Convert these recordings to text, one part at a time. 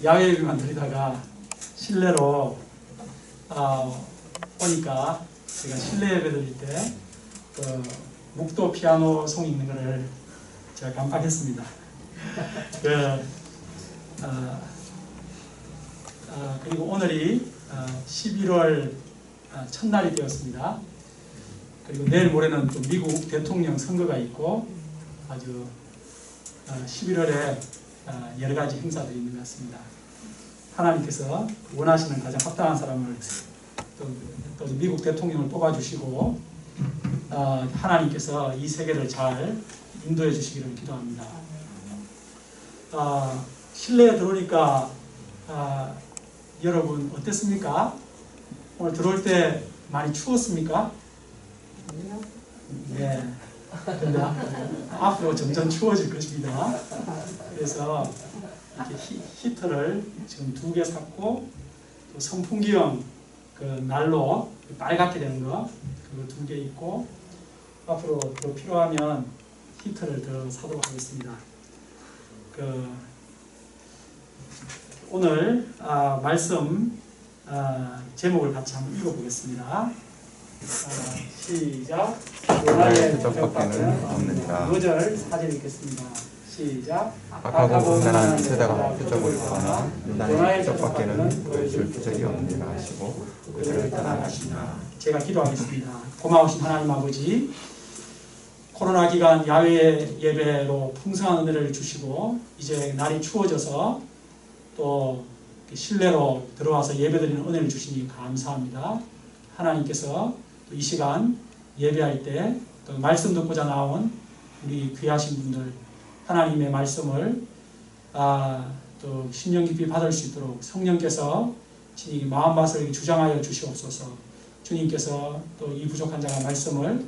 야외 예배만 드리다가 실내로 오니까 제가 실내 예배 드릴 때 그 묵도 피아노 송 있는 거를 제가 깜빡했습니다. 그리고 오늘이 11월 첫날이 되었습니다. 그리고 내일 모레는 또 미국 대통령 선거가 있고 아주 11월에 여러 가지 행사들이 있는 것 같습니다. 하나님께서 원하시는 가장 합당한 사람을 또 미국 대통령을 뽑아주시고 하나님께서 이 세계를 잘 인도해 주시기를 기도합니다. 실내에 들어오니까 여러분 어땠습니까? 오늘 들어올 때 많이 추웠습니까? 네. 근데 앞으로 점점 추워질 것입니다. 그래서 이렇게 히터를 지금 2개 샀고 또 선풍기용 그 난로 빨갛게 되는 거 그거 2개 있고 앞으로 더 필요하면 히터를 더 사도록 하겠습니다. 오늘 말씀 제목을 같이 한번 읽어보겠습니다. 시작. 요나의 표적밖에는 없느니라. 5절 사진 읽겠습니다. 시작. 악하고 음란한 세대가 표적을 구하나 요나의 표적밖에는 보여줄 표적이 없느니라 하시고 그들을 떠나가시니라. 제가 기도하겠습니다. 고마우신 하나님 아버지, 코로나 기간 야외 예배로 풍성한 은혜를 주시고 이제 날이 추워져서 또 실내로 들어와서 예배드리는 은혜를 주시니 감사합니다. 하나님께서 또 이 시간 예배할 때 또 말씀 듣고자 나온 우리 귀하신 분들 하나님의 말씀을 또 심령 깊이 받을 수 있도록 성령께서 친히 마음밭을 주장하여 주시옵소서. 주님께서 또 이 부족한 자가 말씀을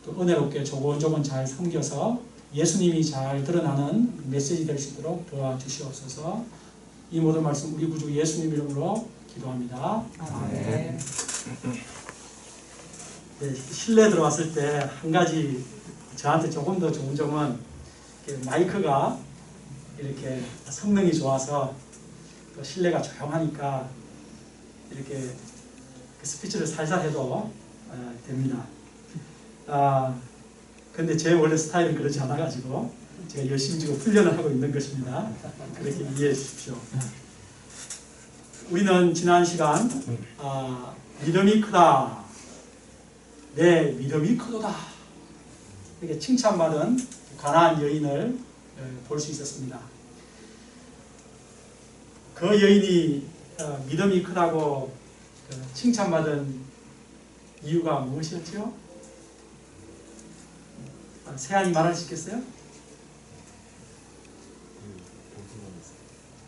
또 은혜롭게 조곤조곤 잘 섬겨서 예수님이 잘 드러나는 메시지 될 수 있도록 도와주시옵소서. 이 모든 말씀 우리 구주 예수님 이름으로 기도합니다. 아멘. 네, 실내에 들어왔을 때 한 가지 저한테 조금 더 좋은 점은 마이크가 이렇게 성능이 좋아서 또 실내가 조용하니까 이렇게 스피치를 살살 해도 됩니다. 근데 제 원래 스타일은 그렇지 않아가지고 제가 열심히 지금 훈련을 하고 있는 것입니다. 그렇게 이해해 주십시오. 우리는 지난 시간 믿음이 크다. 내 믿음이 크도다. 이렇게 칭찬받은 가나안 여인을 볼 수 있었습니다. 그 여인이 믿음이 크다고 칭찬받은 이유가 무엇이었죠? 세안이 말할 수 있겠어요?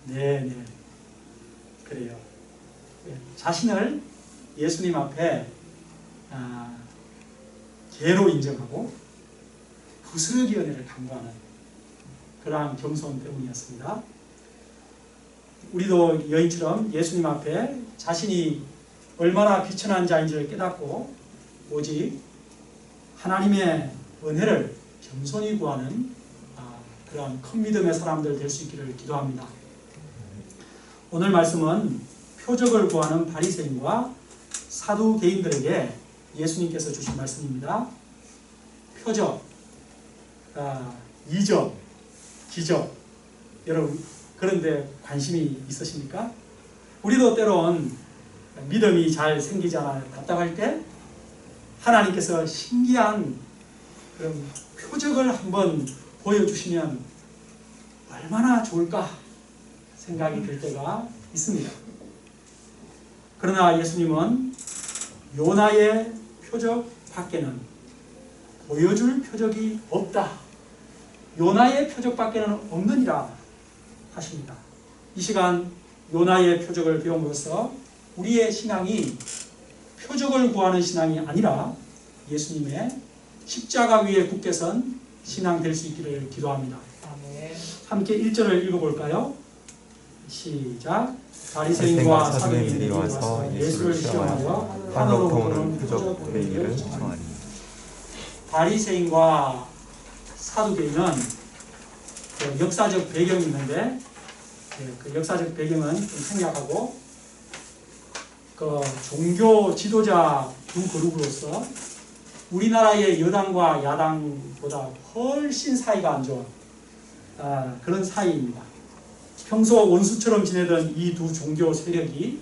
네. 그래요. 자신을 예수님 앞에 죄로 인정하고 부스러기 은혜를 간구하는 그러한 겸손 때문이었습니다. 우리도 여인처럼 예수님 앞에 자신이 얼마나 비천한 자인지를 깨닫고 오직 하나님의 은혜를 겸손히 구하는 그런 큰 믿음의 사람들 될 수 있기를 기도합니다. 오늘 말씀은 표적을 구하는 바리새인과 사두개인들에게 예수님께서 주신 말씀입니다. 표적, 이적, 기적, 여러분 그런데 관심이 있으십니까? 우리도 때론 믿음이 잘 생기지 않아 답답할 때 하나님께서 신기한 그런 표적을 한번 보여주시면 얼마나 좋을까 생각이 들 때가 있습니다. 그러나 예수님은 요나의 표적 밖에는 보여줄 표적이 없다. 요나의 표적 밖에는 없느니라 하십니다. 이 시간 요나의 표적을 배움으로써 우리의 신앙이 표적을 구하는 신앙이 아니라 예수님의 십자가 위에 굳게 선 신앙 될 수 있기를 기도합니다. 아멘. 함께 1절을 읽어볼까요? 시작. 바리새인과 사두개인들이 와서 예수를 시험하여 하늘로부터 오는 표적 되기를 청하니. 바리새인과 사두개인은 그 역사적 배경이 있는데 그 역사적 배경은 좀 생략하고 그 종교 지도자 두 그룹으로서 우리나라의 여당과 야당보다 훨씬 사이가 안 좋은 그런 사이입니다. 평소 원수처럼 지내던 이 두 종교 세력이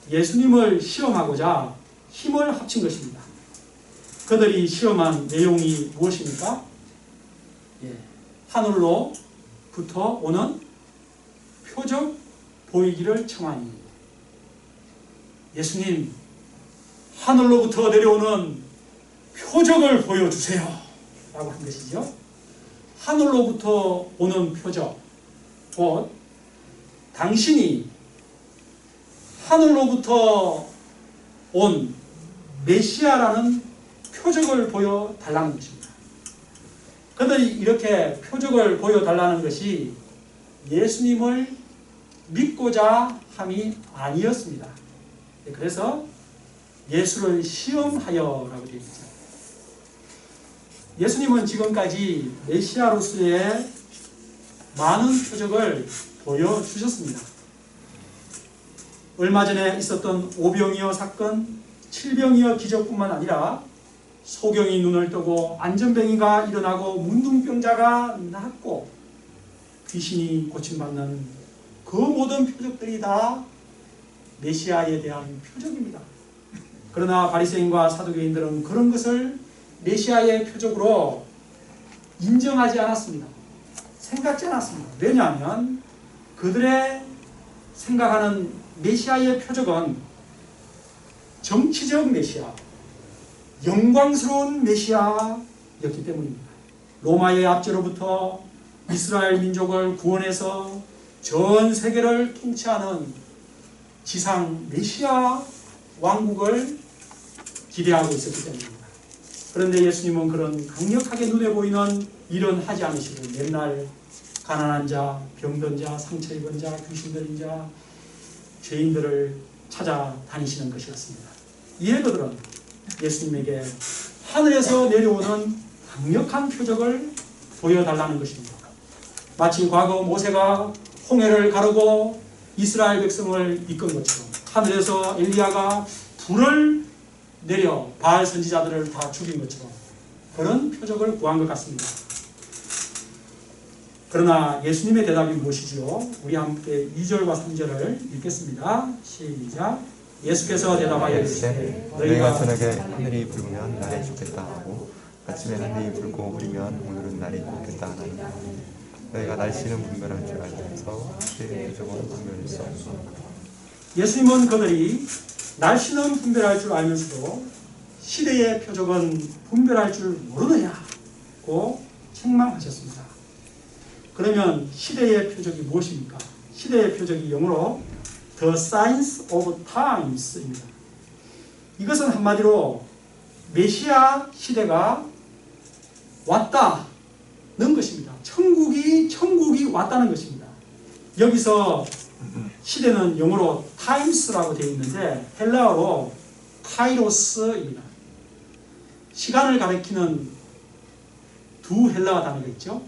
예수님을 시험하고자 힘을 합친 것입니다. 그들이 시험한 내용이 무엇입니까? 하늘로부터 오는 표적 보이기를 청하니. 예수님, 하늘로부터 내려오는 표적을 보여주세요 라고 한 것이죠. 하늘로부터 오는 표적, 곧 당신이 하늘로부터 온 메시아라는 표적을 보여달라는 것입니다. 그들이 이렇게 표적을 보여달라는 것이 예수님을 믿고자 함이 아니었습니다. 그래서 예수를 시험하여라고 되어 있죠. 예수님은 지금까지 메시아로서의 많은 표적을 보여주셨습니다. 얼마 전에 있었던 오병이어 사건, 칠병이어 기적뿐만 아니라 소경이 눈을 뜨고 안전뱅이가 일어나고 문둥병자가 낫고 귀신이 고침받는 그 모든 표적들이 다 메시아에 대한 표적입니다. 그러나 바리새인과 사두개인들은 그런 것을 메시아의 표적으로 인정하지 않았습니다. 생각지 않았습니다. 왜냐하면 그들의 생각하는 메시아의 표적은 정치적 메시아, 영광스러운 메시아였기 때문입니다. 로마의 압제로부터 이스라엘 민족을 구원해서 전 세계를 통치하는 지상 메시아 왕국을 기대하고 있었기 때문입니다. 그런데 예수님은 그런 강력하게 눈에 보이는 일은 하지 않으시고 맨날 가난한 자, 병든 자, 상처 입은 자, 귀신 들린 자, 죄인들을 찾아다니시는 것이었습니다. 이에 그들은 예수님에게 하늘에서 내려오는 강력한 표적을 보여달라는 것입니다. 마치 과거 모세가 홍해를 가르고 이스라엘 백성을 이끈 것처럼 하늘에서 엘리야가 불을 내려 바알 선지자들을 다 죽인 것처럼 그런 표적을 구한 것 같습니다. 그러나 예수님의 대답이 무엇이지요? 우리 함께 2절과 3절을 읽겠습니다. 시작. 예수께서 대답하여 이르시되 너희가 저녁에 하늘이 붉으면 날이 좋겠다 하고 아침에 하늘이 붉고 흐리면 오늘은 날이 좋겠다 하나니 너희가 날씨는 분별할 줄 알면서 시대의 표적은 분별할 수 없소. 예수님은 그들이 날씨는 분별할 줄 알면서도 시대의 표적은 분별할 줄 모르느냐고 책망하셨습니다. 그러면 시대의 표적이 무엇입니까? 시대의 표적이 영어로 The Signs of Times입니다. 이것은 한마디로 메시아 시대가 왔다는 것입니다. 천국이 왔다는 것입니다. 여기서 시대는 영어로 times라고 되어 있는데 헬라어로 카이로스입니다. 시간을 가리키는 두 헬라어 단어가 있죠.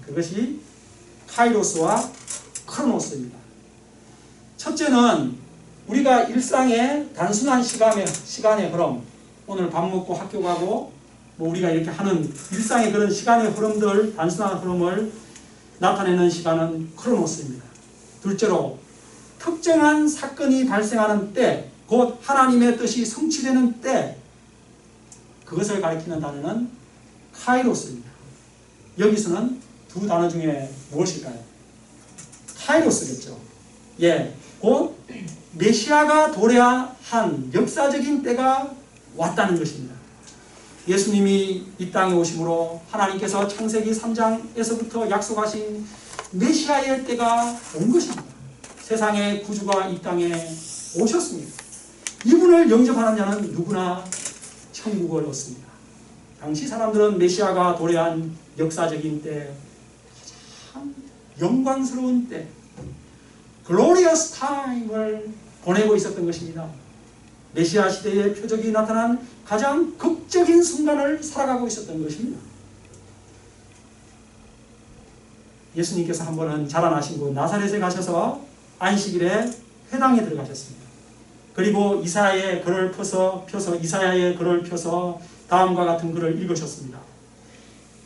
그것이 카이로스와 크로노스입니다. 첫째는 우리가 일상의 단순한 시간의 흐름, 오늘 밥 먹고 학교 가고 뭐 우리가 이렇게 하는 일상의 그런 시간의 흐름들, 단순한 흐름을 나타내는 시간은 크로노스입니다. 둘째로 특정한 사건이 발생하는 때, 곧 하나님의 뜻이 성취되는 때, 그것을 가리키는 단어는 카이로스입니다. 여기서는 두 단어 중에 무엇일까요? 카이로스겠죠. 곧 메시아가 도래한 역사적인 때가 왔다는 것입니다. 예수님이 이 땅에 오심으로 하나님께서 창세기 3장에서부터 약속하신 메시아의 때가 온 것입니다. 세상의 구주가 이 땅에 오셨습니다. 이분을 영접하는 자는 누구나 천국을 얻습니다. 당시 사람들은 메시아가 도래한 역사적인 때, 가장 영광스러운 때, 글로리어스 타임을 보내고 있었던 것입니다. 메시아 시대의 표적이 나타난 가장 극적인 순간을 살아가고 있었던 것입니다. 예수님께서 한 번은 자라나신 곳 나사렛에 가셔서 안식일에 회당에 들어가셨습니다. 그리고 이사야의 글을 펴서 이사야의 글을 펴서 다음과 같은 글을 읽으셨습니다.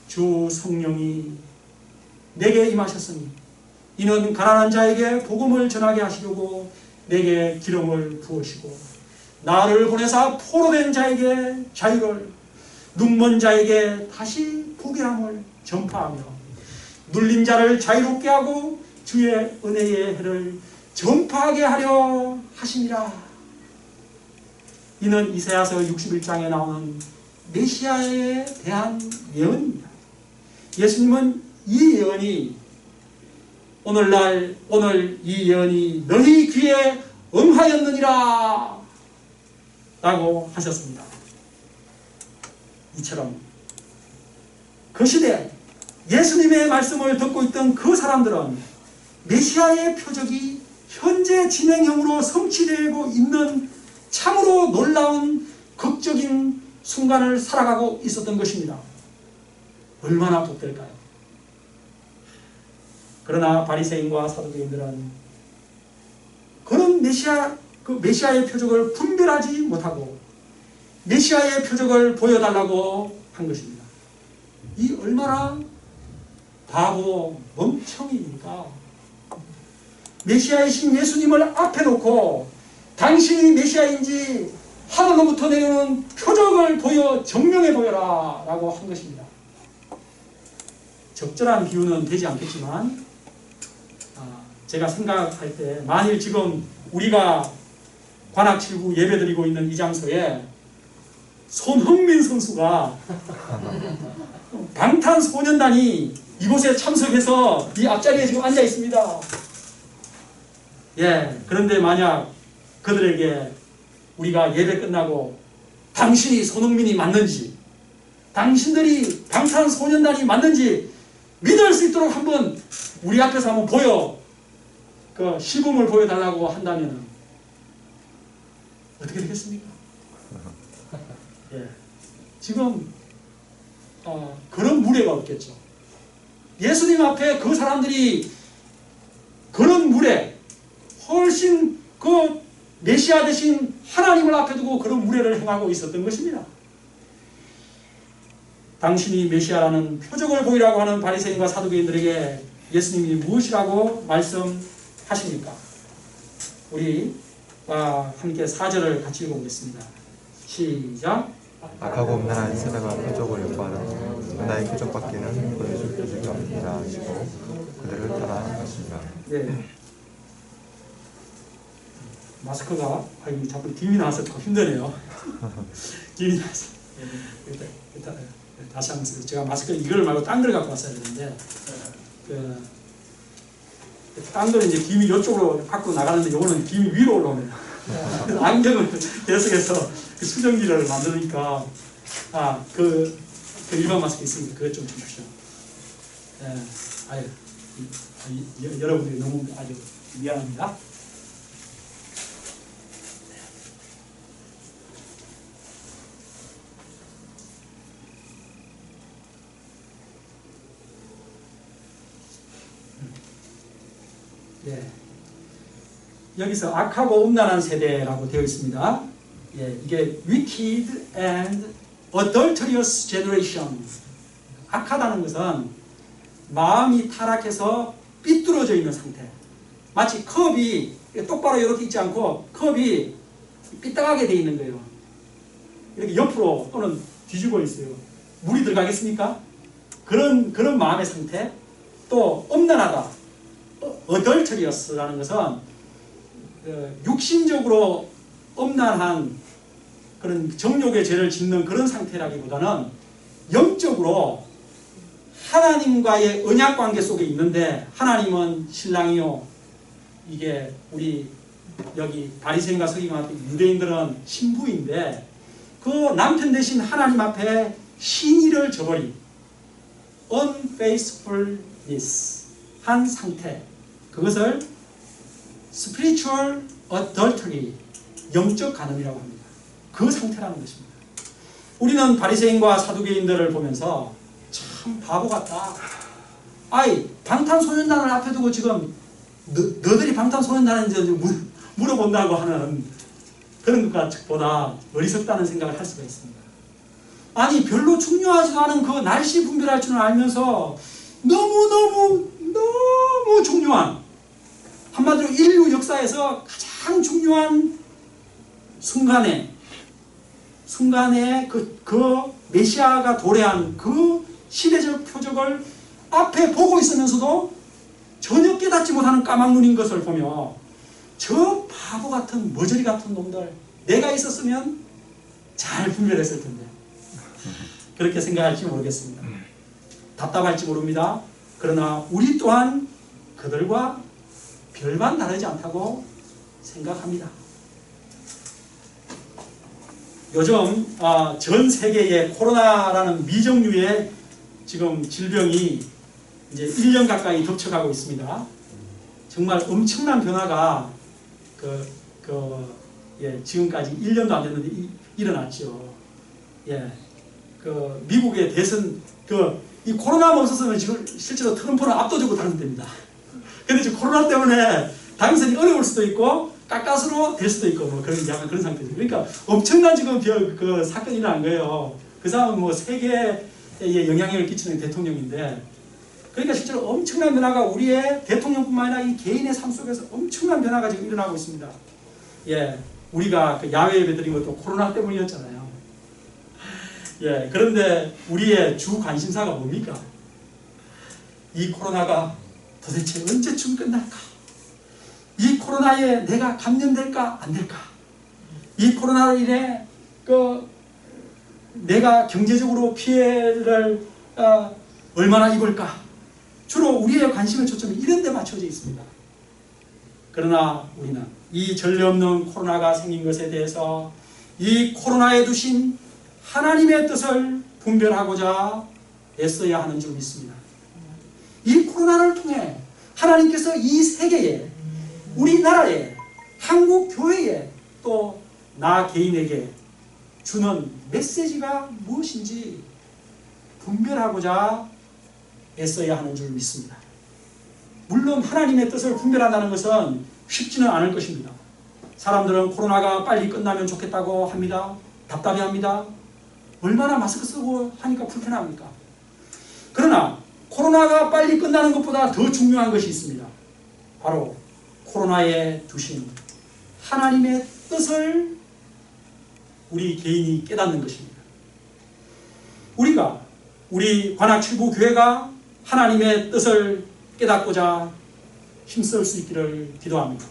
주 성령이 내게 임하셨으니 이는 가난한 자에게 복음을 전하게 하시려고 내게 기름을 부으시고 나를 보내사 포로된 자에게 자유를 눈먼 자에게 다시 보게 함을 전파하며 눌린 자를 자유롭게 하고 주의 은혜의 해를 전파하게 하려 하심이라. 이는 이사야서 61장에 나오는 메시아에 대한 예언입니다. 예수님은 이 예언이 오늘 이 예언이 너희 귀에 응하였느니라 라고 하셨습니다. 이처럼 그 시대 예수님의 말씀을 듣고 있던 그 사람들은 메시아의 표적이 현재 진행형으로 성취되고 있는 참으로 놀라운 극적인 순간을 살아가고 있었던 것입니다. 얼마나 복될까요? 그러나 바리새인과 사두개인들은 그런 메시아의 표적을 분별하지 못하고 메시아의 표적을 보여달라고 한 것입니다. 이 얼마나 바보 멍청이입니까? 메시아이신 예수님을 앞에 놓고 당신이 메시아인지 하늘로부터 내려오는 표적을 보여 증명해 보여라 라고 한 것입니다. 적절한 비유는 되지 않겠지만 제가 생각할 때 만일 지금 우리가 관악칠구 예배드리고 있는 이 장소에 손흥민 선수가 방탄소년단이 이곳에 참석해서 이 앞자리에 지금 앉아 있습니다. 예, 그런데 만약 그들에게 우리가 예배 끝나고 당신이 손흥민이 맞는지 당신들이 방탄소년단이 맞는지 믿을 수 있도록 한번 우리 앞에서 한번 그 시범을 보여달라고 한다면 어떻게 되겠습니까? 예, 지금 그런 무례가 없겠죠. 예수님 앞에 그 사람들이 그런 무례, 훨씬 그 메시아 대신 하나님을 앞에 두고 그런 무례를 행하고 있었던 것입니다. 당신이 메시아라는 표적을 보이라고 하는 바리새인과 사두개인들에게 예수님이 무엇이라고 말씀하십니까? 우리와 함께 4절을 같이 읽어보겠습니다. 시작. 악하고 음란한 세대가 표적을 요구하는 나의 표적받기는 보여줄 표적이 없느니라 하시고 그들을 따라하십니다. 네. 마스크가 자꾸 김이 나와서 더 힘드네요. 김이 나와서. 다시 한번 쓰세요. 제가 마스크 이걸 말고 딴 걸 갖고 왔어야 되는데 딴 거는 이제 김이 이쪽으로 밖으로 나가는데 이거는 김이 위로 올라오네요. 그래서 안경을 계속해서 그 수정기를 만드니까 그 일반 마스크 있으니까 그것 좀 주십시오. 여러분들이 너무 아주 미안합니다. 예. 여기서 악하고 음란한 세대라고 되어 있습니다. 예, 이게 wicked and adulterous generation. 악하다는 것은 마음이 타락해서 삐뚤어져 있는 상태. 마치 컵이 똑바로 이렇게 있지 않고 컵이 삐딱하게 되어 있는 거예요. 이렇게 옆으로 또는 뒤집어 있어요. 물이 들어가겠습니까? 그런 마음의 상태. 또 음란하다. adulterous라는 것은 육신적으로 음란한 그런 정욕의 죄를 짓는 그런 상태라기보다는 영적으로 하나님과의 언약관계 속에 있는데 하나님은 신랑이요, 이게 우리 여기 바리새인과 서기관 유대인들은 신부인데 그 남편 대신 하나님 앞에 신의를 저버린 unfaithfulness 한 상태, 그것을 spiritual adultery, 영적 간음이라고 합니다. 그 상태라는 것입니다. 우리는 바리새인과 사두개인들을 보면서 참 바보 같다, 아이 방탄소년단을 앞에 두고 지금 너들이 방탄소년단인지 물어본다고 하는 그런 것보다 어리석다는 생각을 할 수가 있습니다. 아니 별로 중요하지도 않은 그 날씨 분별할 줄은 알면서 너무 중요한, 한마디로 인류 역사에서 가장 중요한 순간에 그 메시아가 도래한 그 시대적 표적을 앞에 보고 있으면서도 전혀 깨닫지 못하는 까막눈인 것을 보며 저 바보 같은 머저리 같은 놈들, 내가 있었으면 잘 분별했을 텐데 그렇게 생각할지 모르겠습니다. 답답할지 모릅니다. 그러나 우리 또한 그들과 별반 다르지 않다고 생각합니다. 요즘 전 세계에 코로나라는 미정유의 지금 질병이 이제 1년 가까이 덮쳐가고 있습니다. 정말 엄청난 변화가 지금까지 1년도 안 됐는데 일어났죠. 미국의 대선 이 코로나가 없었으면 지금 실제로 트럼프는 압도적으로 당선됩니다. 근데 지금 코로나 때문에 당선이 어려울 수도 있고 가까스로 될 수도 있고 뭐 약간 그런 상태죠. 그러니까 엄청난 지금 그 사건이 일어난 거예요. 그 사람은 뭐 세계에 영향력을 끼치는 대통령인데, 그러니까 실제로 엄청난 변화가 우리의 대통령뿐만 아니라 이 개인의 삶 속에서 엄청난 변화가 지금 일어나고 있습니다. 우리가 그 야외 예배 드린 것도 코로나 때문이었잖아요. 그런데 우리의 주 관심사가 뭡니까? 이 코로나가 도대체 언제쯤 끝날까? 이 코로나에 내가 감염될까 안 될까? 이 코로나로 인해 내가 경제적으로 피해를 얼마나 입을까? 주로 우리의 관심의 초점이 이런 데 맞춰져 있습니다. 그러나 우리는 이 전례 없는 코로나가 생긴 것에 대해서 이 코로나에 두신 하나님의 뜻을 분별하고자 애써야 하는 줄 믿습니다. 이 코로나를 통해 하나님께서 이 세계에, 우리나라에, 한국 교회에, 또 나 개인에게 주는 메시지가 무엇인지 분별하고자 애써야 하는 줄 믿습니다. 물론 하나님의 뜻을 분별한다는 것은 쉽지는 않을 것입니다. 사람들은 코로나가 빨리 끝나면 좋겠다고 합니다. 답답해합니다. 얼마나 마스크 쓰고 하니까 불편합니까? 그러나 코로나가 빨리 끝나는 것보다 더 중요한 것이 있습니다. 바로 코로나에 두신 하나님의 뜻을 우리 개인이 깨닫는 것입니다. 우리 관악칠부교회가 하나님의 뜻을 깨닫고자 힘쓸 수 있기를 기도합니다.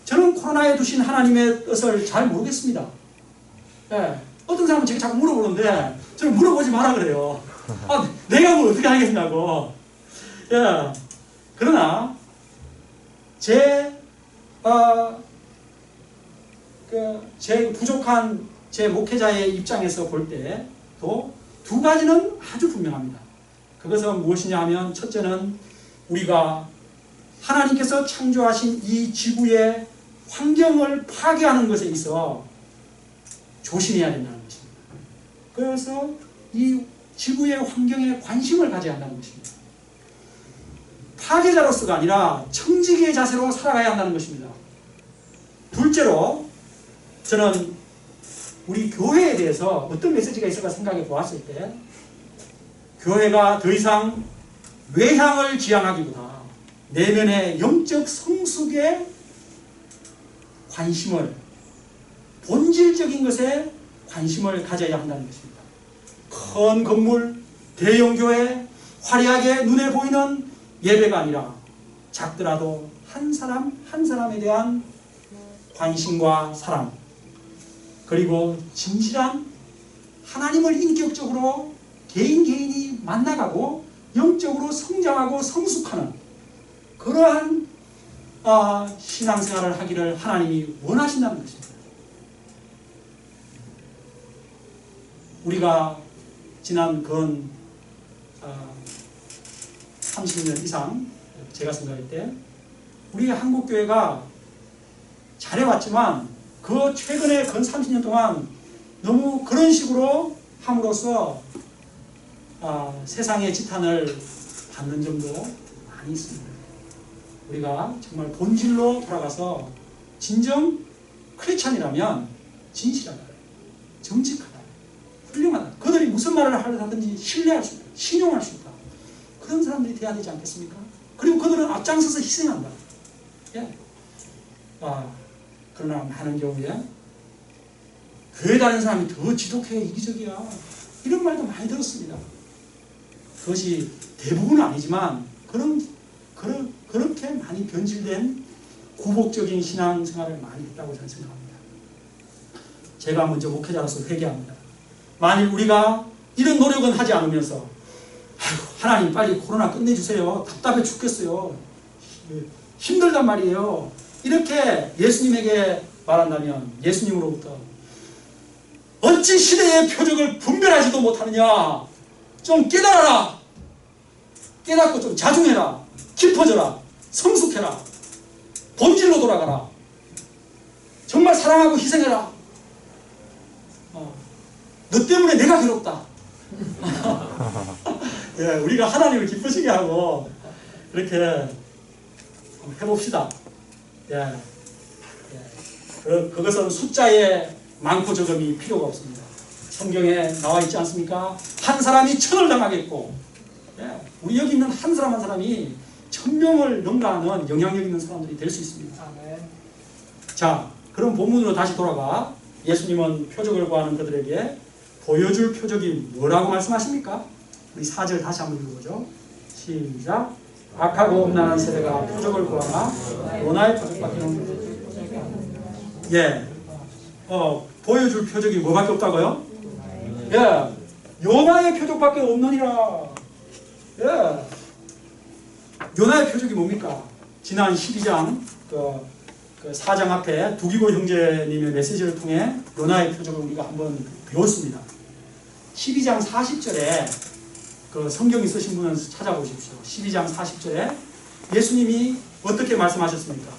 저는 코로나에 두신 하나님의 뜻을 잘 모르겠습니다. 어떤 사람은 제가 자꾸 물어보는데 저는 물어보지 마라 그래요. 내가 뭘 어떻게 하겠냐고. 그러나 제 부족한 제 목회자의 입장에서 볼 때도 두 가지는 아주 분명합니다. 그것은 무엇이냐 하면, 첫째는 우리가 하나님께서 창조하신 이 지구의 환경을 파괴하는 것에 있어 조심해야 된다는 것입니다. 그래서 이 지구의 환경에 관심을 가져야 한다는 것입니다. 파괴자로서가 아니라 청지기의 자세로 살아가야 한다는 것입니다. 둘째로, 저는 우리 교회에 대해서 어떤 메시지가 있을까 생각해 보았을 때, 교회가 더 이상 외향을 지향하기보다 내면의 영적 성숙에 관심을, 본질적인 것에 관심을 가져야 한다는 것입니다. 큰 건물, 대형 교회, 화려하게 눈에 보이는 예배가 아니라 작더라도 한 사람 한 사람에 대한 관심과 사랑, 그리고 진실한 하나님을 인격적으로 개인이 만나가고 영적으로 성장하고 성숙하는 그러한 신앙생활을 하기를 하나님이 원하신다는 것입니다. 우리가 지난 근 30년 이상 제가 생각할 때 우리 한국교회가 잘해왔지만 그 최근에 근 30년 동안 너무 그런 식으로 함으로써 세상의 지탄을 갖는 점도 많이 있습니다. 우리가 정말 본질로 돌아가서 진정 크리스찬이라면 진실하다, 정직하다, 훌륭하다. 그들이 무슨 말을 하든지 신뢰할 수 있다, 신용할 수 있다. 그런 사람들이 돼야 되지 않겠습니까? 그리고 그들은 앞장서서 희생한다. 예. 그러나 많은 경우에 교회 다니는 사람이 더 지독해, 이기적이야, 이런 말도 많이 들었습니다. 그것이 대부분은 아니지만 그렇게 많이 변질된 굴복적인 신앙생활을 많이 했다고 저는 생각합니다. 제가 먼저 목회자로서 회개합니다. 만일 우리가 이런 노력은 하지 않으면서 하나님 빨리 코로나 끝내주세요, 답답해 죽겠어요, 힘들단 말이에요, 이렇게 예수님에게 말한다면 예수님으로부터 어찌 시대의 표적을 분별하지도 못하느냐, 좀 깨달아라, 깨닫고 좀 자중해라, 깊어져라, 성숙해라, 본질로 돌아가라, 정말 사랑하고 희생해라, 너 때문에 내가 괴롭다. 예, 우리가 하나님을 기쁘시게 하고 그렇게 해봅시다. 예. 그것은 숫자에 많고 적음이 필요가 없습니다. 성경에 나와 있지 않습니까? 한 사람이 천을 당하겠고, 예, 우리 여기 있는 한 사람 한 사람이 1000명을 능가하는 영향력 있는 사람들이 될 수 있습니다. 자, 그럼 본문으로 다시 돌아가 예수님은 표적을 구하는 그들에게 보여줄 표적이 뭐라고 말씀하십니까? 우리 4절 다시 한번 읽어보죠. 시작. 악하고 음란한 세대가 표적을 구하나 요나의 표적밖에는 보여줄 표적이 뭐밖에 없다고요? 예, 요나의 표적밖에 없느니라. 예, 요나의 표적이 뭡니까? 지난 12장 그 4장 앞에 두기고 형제님의 메시지를 통해 요나의 표적을 우리가 한번 배웠습니다. 12장 40절에 그 성경 있으신 분은 찾아보십시오. 12장 40절에 예수님이 어떻게 말씀하셨습니까?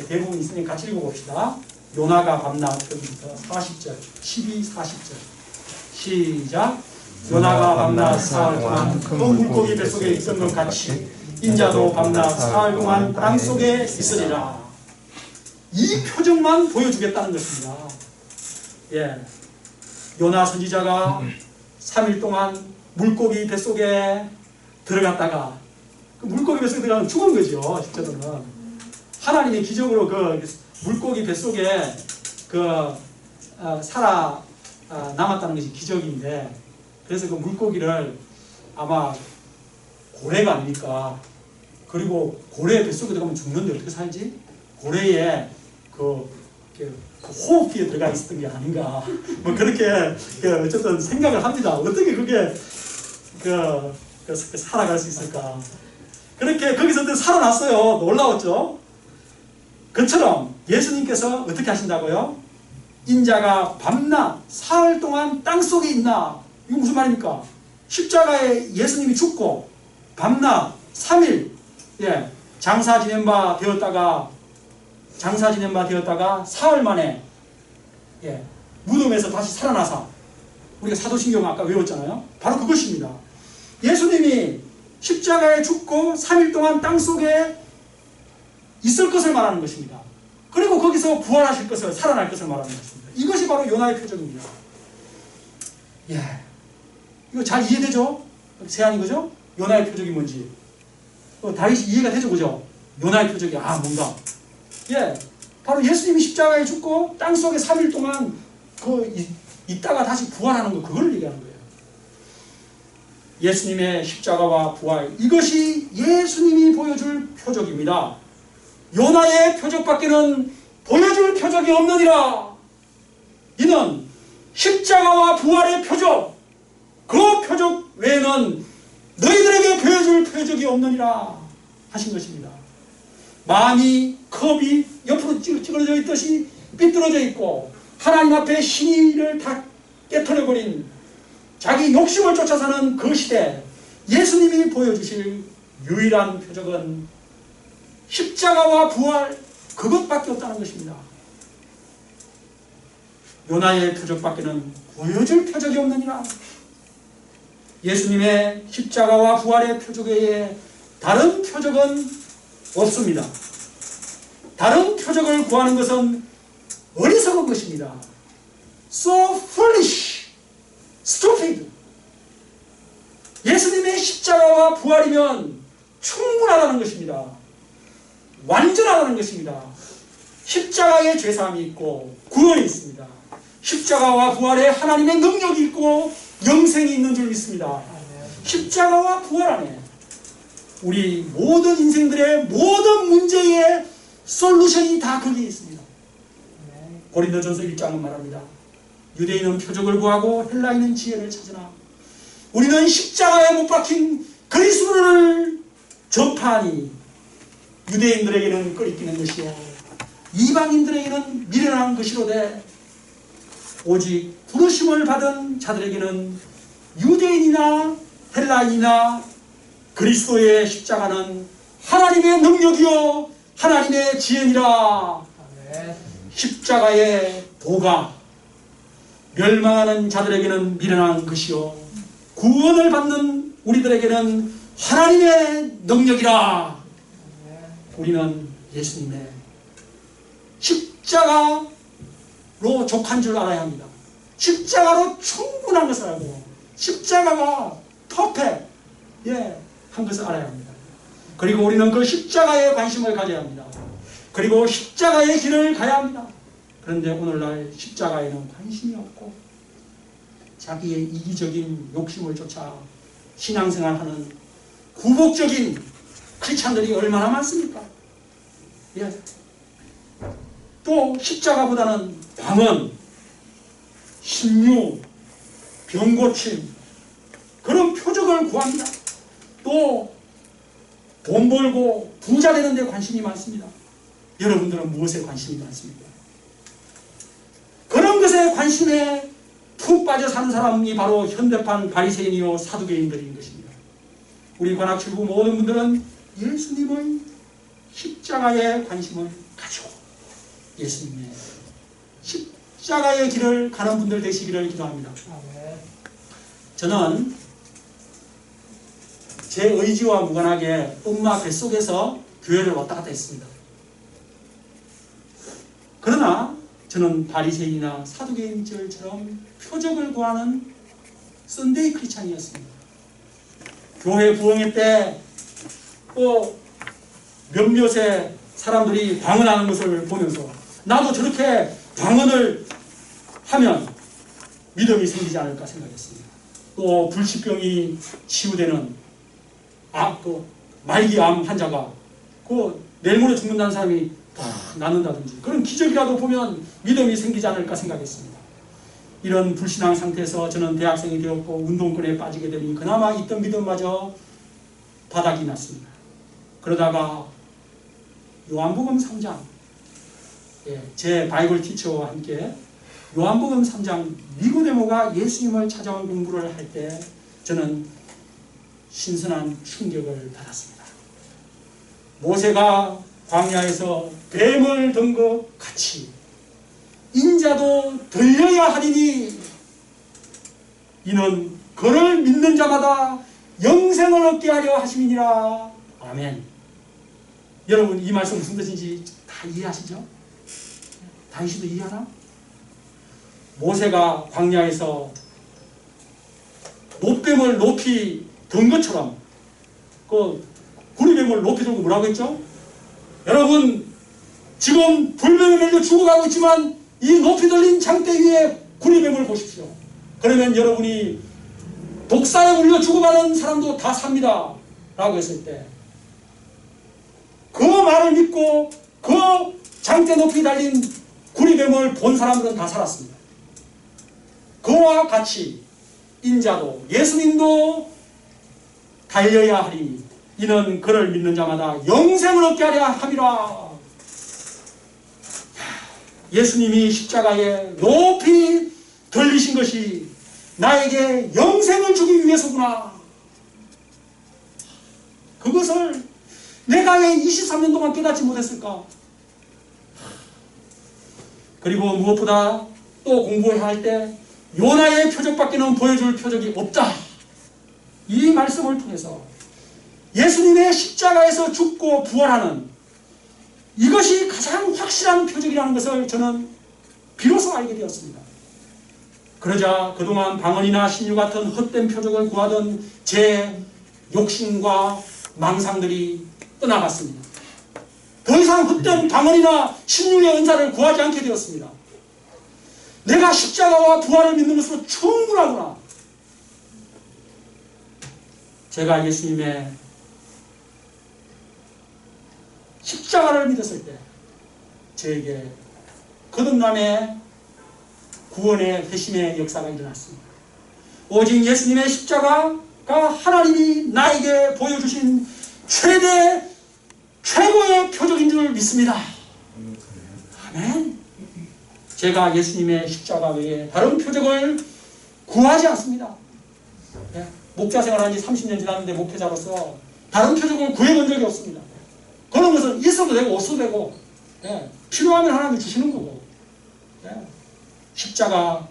대부분 있으니 같이 읽어봅시다. 요나가 밤낮 표기부터 40절, 12, 40절. 시작. 요나가 밤낮 사흘 동안 그 물고기 뱃속에 있던 것 같이 인자도 밤낮 사흘 동안 땅속에 있으리라. 이 표정만 보여주겠다는 것입니다. 예, 요나 선지자가 3일 동안 물고기 뱃속에 들어갔다가 그 물고기 뱃속에 들어가면 죽은 거죠. 실제로는 하나님이 기적으로 그 물고기 뱃속에 살아 남았다는 것이 기적인데, 그래서 그 물고기를 아마 고래가 아닙니까? 그리고 고래 뱃속에 들어가면 죽는데 어떻게 살지? 고래에 그 호흡기에 들어가 있었던 게 아닌가, 뭐 그렇게 어쨌든 생각을 합니다. 어떻게 그게 살아갈 수 있을까? 그렇게 거기서 살아났어요. 놀라웠죠? 그처럼 예수님께서 어떻게 하신다고요? 인자가 밤낮 사흘 동안 땅속에 있나? 이거 무슨 말입니까? 십자가에 예수님이 죽고 밤낮 3일 장사 지낸 바 되었다가 사흘 만에 무덤에서 다시 살아나서, 우리가 사도신경 아까 외웠잖아요. 바로 그것입니다. 예수님이 십자가에 죽고 3일 동안 땅속에 있을 것을 말하는 것입니다. 그리고 거기서 부활하실 것을, 살아날 것을 말하는 것입니다. 이것이 바로 요나의 표적입니다. 이거 잘 이해되죠? 세안이 그죠? 요나의 표적이 뭔지 다윗이 이해가 되죠, 그죠? 요나의 표적이 뭔가 바로 예수님이 십자가에 죽고 땅속에 3일 동안 있다가 다시 부활하는 거, 그걸 얘기하는 거예요. 예수님의 십자가와 부활, 이것이 예수님이 보여줄 표적입니다. 요나의 표적밖에는 보여줄 표적이 없느니라. 이는 십자가와 부활의 표적, 그 표적 외에는 너희들에게 보여줄 표적이 없느니라 하신 것입니다. 마음이, 컵이 옆으로 찌그러져 있듯이 삐뚤어져 있고 하나님 앞에 신의를 다 깨트려버린 자기 욕심을 쫓아 사는 그 시대, 예수님이 보여주실 유일한 표적은 십자가와 부활, 그것밖에 없다는 것입니다. 요나의 표적밖에는 보여줄 표적이 없느니라. 예수님의 십자가와 부활의 표적 외에 다른 표적은 없습니다. 다른 표적을 구하는 것은 어리석은 것입니다. So foolish, stupid. 예수님의 십자가와 부활이면 충분하다는 것입니다. 완전하다는 것입니다. 십자가에 죄사함이 있고 구원이 있습니다. 십자가와 부활에 하나님의 능력이 있고 영생이 있는 줄 믿습니다. 십자가와 부활 안에 우리 모든 인생들의 모든 문제의 솔루션이 다 거기에 있습니다. 고린도전서 1장은 말합니다. 유대인은 표적을 구하고 헬라인은 지혜를 찾으나 우리는 십자가에 못 박힌 그리스도를 전파하니 유대인들에게는 끓이기는 것이요 이방인들에게는 미련한 것이로되 오직 부르심을 받은 자들에게는 유대인이나 헬라인이나 그리스도의 십자가는 하나님의 능력이요 하나님의 지혜니라. 십자가의 도가 멸망하는 자들에게는 미련한 것이요 구원을 받는 우리들에게는 하나님의 능력이라. 우리는 예수님의 십자가로 족한 줄 알아야 합니다. 십자가로 충분한 것을 알고 십자가가 퍼펙트 한 것을 알아야 합니다. 그리고 우리는 그 십자가에 관심을 가져야 합니다. 그리고 십자가의 길을 가야 합니다. 그런데 오늘날 십자가에는 관심이 없고 자기의 이기적인 욕심을 쫓아 신앙생활하는 구복적인 크리스찬들이 얼마나 많습니까? 또 십자가보다는 방언, 신유, 병고침 그런 표적을 구합니다. 또 돈 벌고 부자 되는 데 관심이 많습니다. 여러분들은 무엇에 관심이 많습니까? 그런 것에 관심에 푹 빠져 사는 사람이 바로 현대판 바리새인이요 사두개인들인 것입니다. 우리 관악출구 모든 분들은 예수님의 십자가에 관심을 가지고 예수님의 십자가의 길을 가는 분들 되시기를 기도합니다. 저는 제 의지와 무관하게 엄마 뱃속에서 교회를 왔다 갔다 했습니다. 그러나 저는 바리새인이나 사두개인들처럼 표적을 구하는 썬데이 크리스찬이었습니다. 교회 부흥회 때 몇몇의 사람들이 방언하는 것을 보면서 나도 저렇게 방언을 하면 믿음이 생기지 않을까 생각했습니다. 또 불치병이 치유되는 말기암 환자가 내일 모레 죽는다는 사람이 낫는다든지 그런 기적이라도 보면 믿음이 생기지 않을까 생각했습니다. 이런 불신앙 상태에서 저는 대학생이 되었고 운동권에 빠지게 되니 그나마 있던 믿음마저 바닥이 났습니다. 그러다가 요한복음 3장 제 바이블 티처와 함께 요한복음 3장 니고데모가 예수님을 찾아온 공부를 할 때 저는 신선한 충격을 받았습니다. 모세가 광야에서 뱀을 든 것 같이 인자도 들려야 하리니 이는 그를 믿는 자마다 영생을 얻게 하려 하심이니라. 아멘. 여러분 이 말씀 무슨 뜻인지 다 이해하시죠? 다윗이도 이해하나? 모세가 광야에서 노뱀을 높이 든 것처럼 구리뱀을 높이 들고 뭐라고 했죠? 여러분 지금 불뱀에 밀려 죽어가고 있지만 이 높이 들린 장대 위에 구리뱀을 보십시오. 그러면 여러분이 독사에 물려 죽어가는 사람도 다 삽니다 라고 했을 때 그 말을 믿고 그 장대 높이 달린 구리뱀을 본 사람들은 다 살았습니다. 그와 같이 인자도 예수님도 달려야 하리니 이는 그를 믿는 자마다 영생을 얻게 하려 함이라. 예수님이 십자가에 높이 들리신 것이 나에게 영생을 주기 위해서구나. 그것을 내가 왜 23년 동안 깨닫지 못했을까? 그리고 무엇보다 또 공부해야 할 때 요나의 표적밖에는 보여줄 표적이 없다. 이 말씀을 통해서 예수님의 십자가에서 죽고 부활하는 이것이 가장 확실한 표적이라는 것을 저는 비로소 알게 되었습니다. 그러자 그동안 방언이나 신유 같은 헛된 표적을 구하던 제 욕심과 망상들이 떠나갔습니다. 더 이상 헛된 방언이나 신유의 은사를 구하지 않게 되었습니다. 내가 십자가와 부활을 믿는 것으로 충분하구나. 제가 예수님의 십자가를 믿었을 때 저에게 거듭남의 구원의 회심의 역사가 일어났습니다. 오직 예수님의 십자가가 하나님이 나에게 보여주신 최고의 표적인 줄 믿습니다. 아멘. 제가 예수님의 십자가 외에 다른 표적을 구하지 않습니다. 목자 생활한 지 30년 지났는데 목회자로서 다른 표적을 구해본 적이 없습니다. 그런 것은 있어도 되고 없어도 되고 필요하면 하나님 주시는 거고 십자가면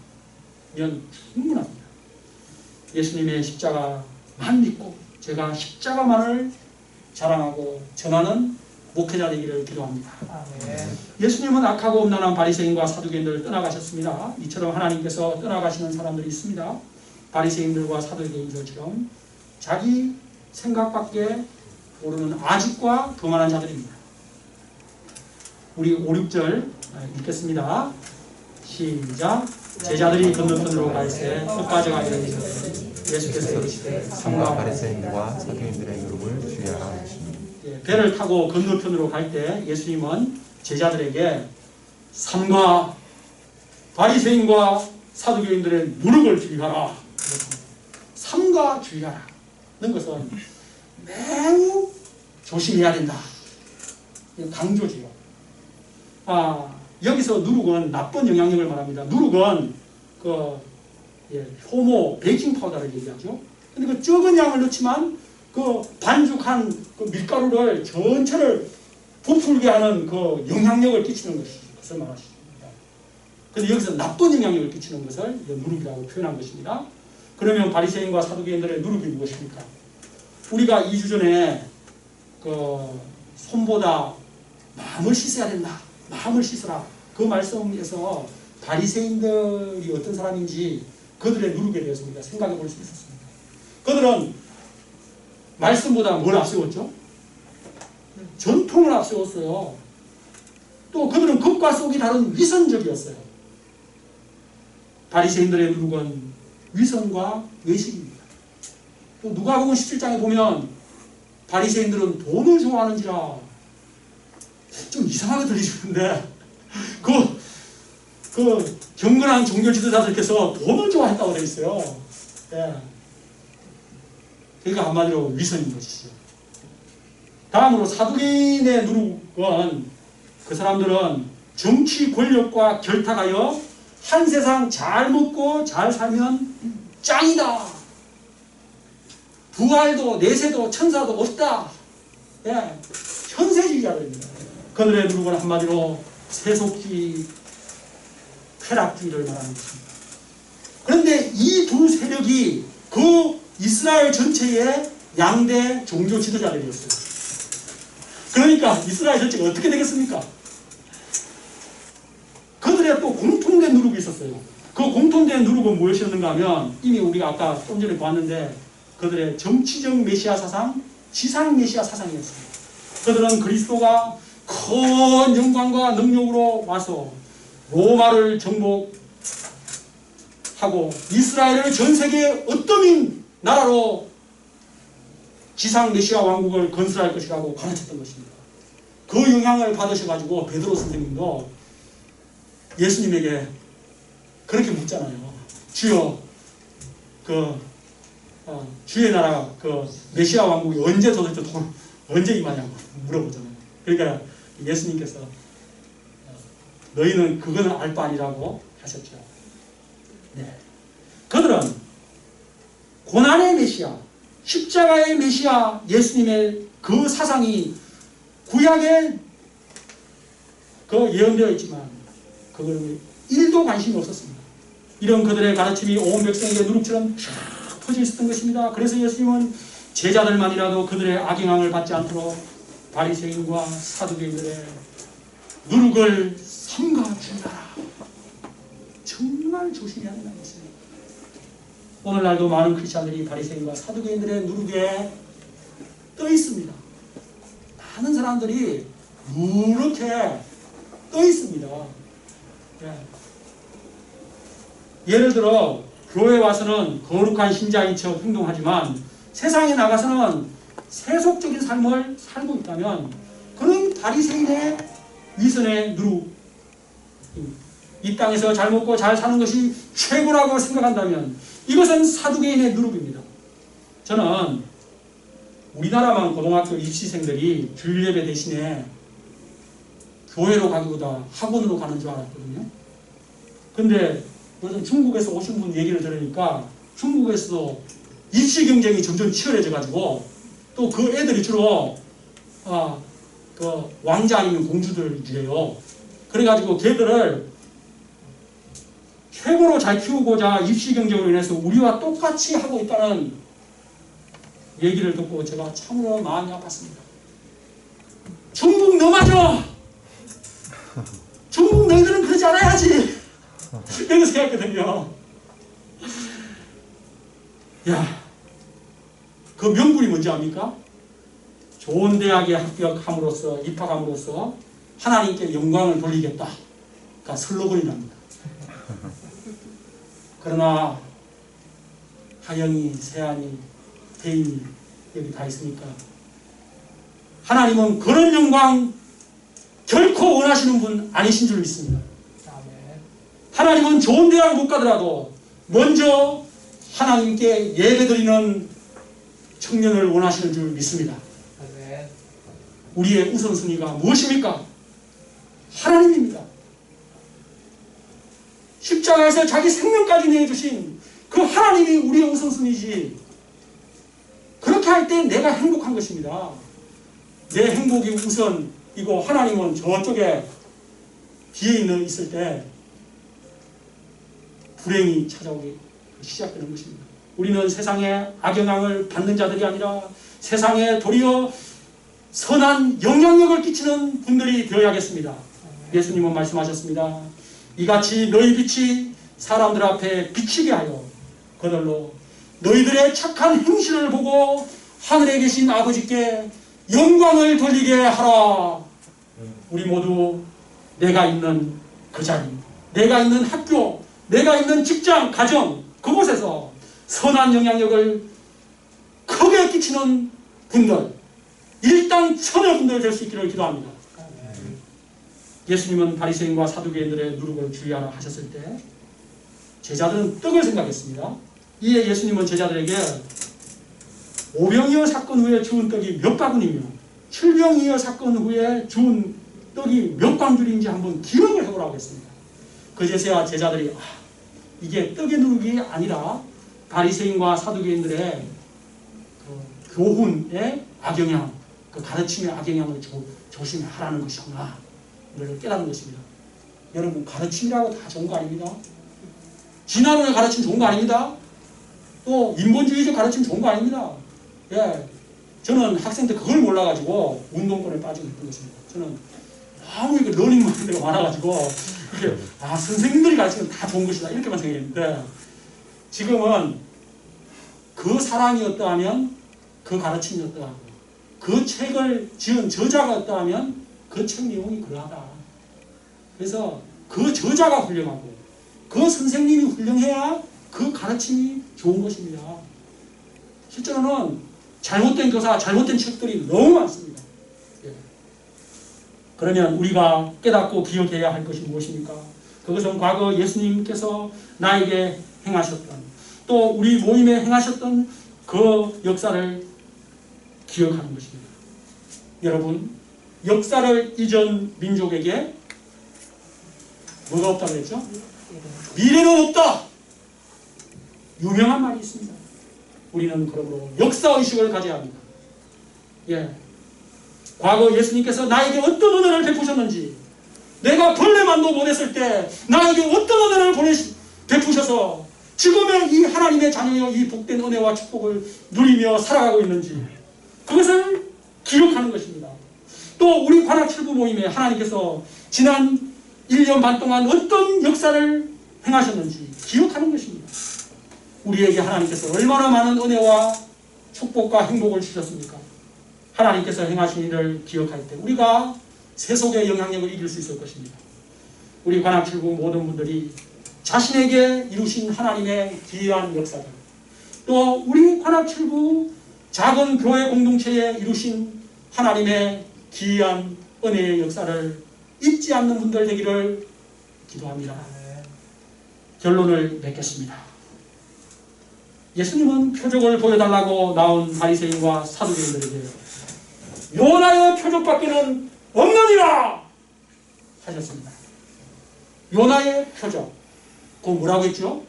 충분합니다. 예수님의 십자가만 믿고 제가 십자가만을 자랑하고 전하는 목회자 되기를 기도합니다. 예수님은 악하고 음란한 바리새인과 사두개인들을 떠나가셨습니다. 이처럼 하나님께서 떠나가시는 사람들이 있습니다. 바리새인들과 사두개인들처럼 자기 생각밖에 모르는 아집과 교만한 자들입니다. 우리 5, 6절 읽겠습니다. 시작. 제자들이 건너편으로 갈새 끝까지 가기를 예수께서 이르시되 삼가 바리새인들과 사두개인들의 누룩을 주의하라 하시니. 배를 타고 건너편으로 갈 때 예수님은 제자들에게 삼가 바리새인과 사두개인들의 누룩을 주의하라. 삼가 주의하라는 것은 매우 조심해야 된다. 강조지요. 여기서 누룩은 나쁜 영향력을 말합니다. 누룩은 효모, 베이킹 파우더를 얘기하죠. 근데 그 적은 양을 넣지만 그 반죽한 그 밀가루를 전체를 부풀게 하는 그 영향력을 끼치는 것을 말하십니다. 근데 여기서 나쁜 영향력을 끼치는 것을 누룩이라고 표현한 것입니다. 그러면 바리새인과 사두개인들의 누룩이 무엇입니까? 우리가 2주 전에 손보다 마음을 씻어야 된다. 마음을 씻어라. 그 말씀에서 바리새인들이 어떤 사람인지 그들의 누룩에 대해서 우리가 생각해 볼 수 있었습니다. 그들은 말씀보다 뭘 앞세웠죠? 전통을 앞세웠어요. 또 그들은 겉과 속이 다른 위선적이었어요. 바리새인들의 누룩은 위선과 외식입니다. 또 누가복음 17장에 보면 바리새인들은 돈을 좋아하는지라 좀 이상하게 들리시는데 그 경건한 종교 지도자들께서 돈을 좋아했다고 되어 있어요. 그러니까 한마디로 위선인 것이죠. 다음으로 사두개인의 누룩은 그 사람들은 정치 권력과 결탁하여 한 세상 잘 먹고 잘 살면 짱이다. 부활도 내세도 천사도 없다. 현세주의자들입니다. 그들의 누룩은 한마디로 세속주의, 쾌락주의를 말하는 것입니다. 그런데 이 두 세력이 그 이스라엘 전체의 양대 종교 지도자들이었어요. 그러니까 이스라엘 전체가 어떻게 되겠습니까? 그들의 또 공통된 누룩이 있었어요. 그 공통된 누룩은 무엇이었는가 하면 이미 우리가 아까 좀 전에 보았는데 그들의 정치적 메시아 사상, 지상 메시아 사상이었습니다. 그들은 그리스도가 큰 영광과 능력으로 와서 로마를 정복하고 이스라엘을 전 세계의 어떠한 나라로 지상 메시아 왕국을 건설할 것이라고 가르쳤던 것입니다. 그 영향을 받으셔가지고 베드로 선생님도 예수님에게 그렇게 묻잖아요. 주여, 주의 나라 메시아 왕국이 언제 도대체 언제 임하냐고 물어보잖아요. 그러니까 예수님께서 너희는 그거는 알 바 아니라고 하셨죠. 그들은 고난의 메시아, 십자가의 메시아 예수님의 그 사상이 구약에 예언되어 있지만 그걸 1도 관심이 없었습니다. 이런 그들의 가르침이 온 백성에게 누룩처럼 쫙 퍼져 있었던 것입니다. 그래서 예수님은 제자들만이라도 그들의 악영향을 받지 않도록 바리새인과 사두개인들의 누룩을 삼가 준다라. 정말 조심해야 한다는 것입니다. 오늘날도 많은 크리스찬들이 바리새인과 사두개인들의 누룩에 떠 있습니다. 많은 사람들이 누렇게 떠 있습니다. 예를 들어 교회 와서는 거룩한 신자인 척 행동하지만 세상에 나가서는 세속적인 삶을 살고 있다면 그는 바리새인의 위선의 누룩, 이 땅에서 잘 먹고 잘 사는 것이 최고라고 생각한다면 이것은 사두개인의 누룩입니다. 저는 우리나라만 고등학교 입시생들이 주일 예배 대신에 교회로 가기보다 학원으로 가는 줄 알았거든요. 근데 요즘 중국에서 오신 분 얘기를 들으니까 중국에서도 입시 경쟁이 점점 치열해져 가지고 또 그 애들이 주로 그 왕자 아니면 공주들이래요. 그래가지고 걔들을 최고로 잘 키우고자 입시 경쟁으로 인해서 우리와 똑같이 하고 있다는 얘기를 듣고 제가 참으로 마음이 아팠습니다. 중국 너마저! 중국 너희들은 그러지 않아야지! 이렇게 생각했거든요. 야, 그 명분이 뭔지 압니까? 좋은 대학에 합격함으로써, 입학함으로써 하나님께 영광을 돌리겠다. 그러니까 슬로건이랍니다. 그러나 하영이, 세안이, 대인이 여기 다 있으니까 하나님은 그런 영광 결코 원하시는 분 아니신 줄 믿습니다. 하나님은 좋은 대학 못 가더라도 먼저 하나님께 예배드리는 청년을 원하시는 줄 믿습니다. 우리의 우선순위가 무엇입니까? 하나님입니다. 십자가에서 자기 생명까지 내주신 그 하나님이 우리의 우선순위지. 그렇게 할 때 내가 행복한 것입니다. 내 행복이 우선이고 하나님은 저쪽에 뒤에 있을 때 불행이 찾아오기 시작되는 것입니다. 우리는 세상에 악영향을 받는 자들이 아니라 세상에 도리어 선한 영향력을 끼치는 분들이 되어야겠습니다. 예수님은 말씀하셨습니다. 이같이 너희 빛이 사람들 앞에 비치게 하여 그들로 너희들의 착한 행실을 보고 하늘에 계신 아버지께 영광을 돌리게 하라. 우리 모두 내가 있는 그 자리, 내가 있는 학교, 내가 있는 직장, 가정, 그곳에서 선한 영향력을 크게 끼치는 분들, 일당 천의 분들 될 수 있기를 기도합니다. 예수님은 바리새인과 사두개인들의 누룩을 주의하라 하셨을 때 제자들은 떡을 생각했습니다. 이에 예수님은 제자들에게 오병이어 사건 후에 주운 떡이 몇 바구니며 칠병이어 사건 후에 주운 떡이 몇 광줄인지 한번 기억을 해보라고 했습니다. 그제서야 제자들이 이게 떡의 누룩이 아니라 바리새인과 사두개인들의 그 교훈의 악영향, 그 가르침의 악영향을 조심하라는 것이구나 이를 깨닫는 것입니다. 여러분, 가르침이라고 다 좋은 거 아닙니다. 진화론의 가르침 좋은 거 아닙니다. 또 인본주의적 가르침 좋은 거 아닙니다. 예, 저는 학생 때 그걸 몰라가지고 운동권에 빠지고 있던 것입니다. 저는 너무 이거 러닝만 데가 많아가지고 이게 선생님들이 가르치면 다 좋은 것이다 이렇게만 생각했는데 지금은 그 사람이 어떠하면 그 가르침이 어떠하고 그 책을 지은 저자가 어떠하면 그 책 내용이 그러하다. 그래서 그 저자가 훌륭하고 그 선생님이 훌륭해야 그 가르침이 좋은 것입니다. 실제로는 잘못된 교사, 잘못된 책들이 너무 많습니다. 예. 그러면 우리가 깨닫고 기억해야 할 것이 무엇입니까? 그것은 과거 예수님께서 나에게 행하셨던 또 우리 모임에 행하셨던 그 역사를 기억하는 것입니다. 여러분, 역사를 잊은 민족에게 뭐가 없다고 했죠? 미래는 없다! 유명한 말이 있습니다. 우리는 그러므로 역사의식을 가져야 합니다. 예. 과거 예수님께서 나에게 어떤 은혜를 베푸셨는지, 내가 벌레만도 보냈을 때 나에게 어떤 은혜를 베푸셔서 지금의 이 하나님의 자녀여 이 복된 은혜와 축복을 누리며 살아가고 있는지 그것을 기억하는 것입니다. 또 우리 관악칠부 모임에 하나님께서 지난 1년 반 동안 어떤 역사를 행하셨는지 기억하는 것입니다. 우리에게 하나님께서 얼마나 많은 은혜와 축복과 행복을 주셨습니까? 하나님께서 행하신 일을 기억할 때 우리가 세속의 영향력을 이길 수 있을 것입니다. 우리 관악칠부 모든 분들이 자신에게 이루신 하나님의 기이한 역사들, 또 우리 관악칠부 작은 교회 공동체에 이루신 하나님의 기이한 은혜의 역사를 잊지 않는 분들 되기를 기도합니다. 결론을 맺겠습니다. 예수님은 표적을 보여달라고 나온 바리새인과 사두개인들에게 요나의 표적밖에는 없느니라 하셨습니다. 요나의 표적, 그거 뭐라고 했죠?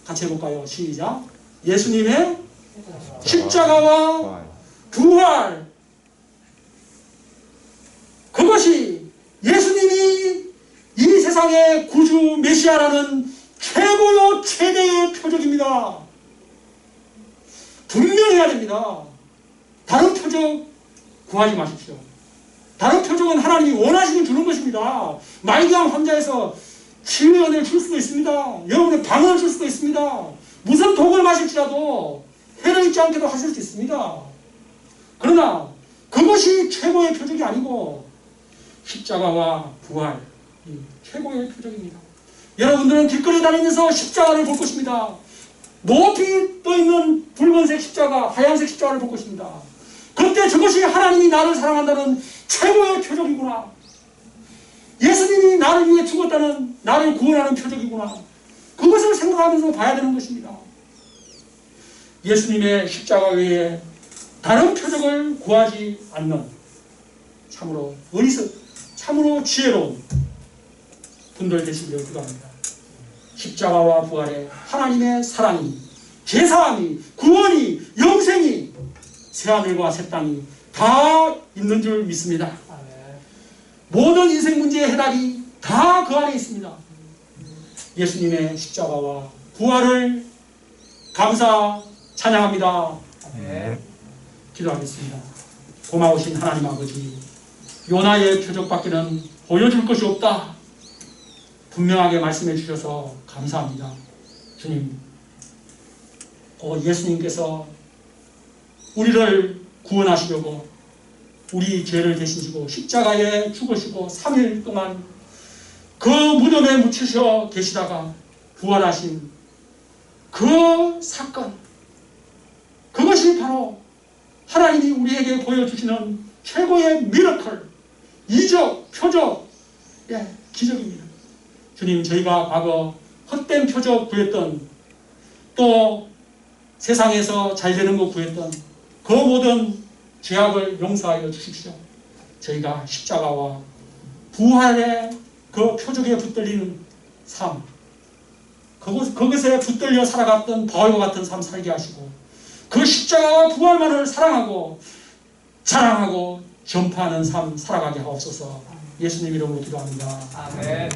같이 해볼까요? 시작. 예수님의 십자가와 부활. 그것이 예수님이 이 세상의 구주 메시아라는 최고요 최대의 표적입니다. 분명해야 됩니다. 다른 표적 구하지 마십시오. 다른 표적은 하나님이 원하시면 주는 것입니다. 말기암 환자에서 치유의 은혜를 줄 수도 있습니다. 여러분의 방언을 줄 수도 있습니다. 무슨 독을 마실지라도 해를 입지 않게도 하실 수 있습니다. 그러나 그것이 최고의 표적이 아니고 십자가와 부활, 이 최고의 표적입니다. 여러분들은 길거리 다니면서 십자가를 볼 것입니다. 높이 떠있는 붉은색 십자가, 하얀색 십자가를 볼 것입니다. 그때 저것이 하나님이 나를 사랑한다는 최고의 표적이구나. 예수님이 나를 위해 죽었다는, 나를 구원하는 표적이구나. 그것을 생각하면서 봐야 되는 것입니다. 예수님의 십자가 외에 다른 표적을 구하지 않는 참으로 참으로 지혜로운 분들 되시기를 기도합니다. 십자가와 부활에 하나님의 사랑이, 제사함이, 구원이, 영생이, 새하늘과 새 땅이 다 있는 줄 믿습니다. 모든 인생 문제의 해답이 다 그 안에 있습니다. 예수님의 십자가와 부활을 감사 찬양합니다. 기도하겠습니다. 고마우신 하나님 아버지, 요나의 표적밖에는 보여줄 것이 없다. 분명하게 말씀해 주셔서 감사합니다. 주님, 예수님께서 우리를 구원하시려고 우리 죄를 대신지고 십자가에 죽으시고 3일 동안 그 무덤에 묻히셔 계시다가 부활하신 그 사건, 그것이 바로 하나님이 우리에게 보여주시는 최고의 미러클, 이적, 표적, 기적입니다. 주님, 저희가 과거 헛된 표적 구했던, 또 세상에서 잘 되는 거 구했던 그 모든 죄악을 용서하여 주십시오. 저희가 십자가와 부활의 그 표적에 붙들리는 삶, 그것에 붙들려 살아갔던 바울과 같은 삶 살게 하시고, 그 십자가와 부활만을 사랑하고 자랑하고 전파하는 삶 살아가게 하옵소서. 예수님 이름으로 기도합니다. 아멘.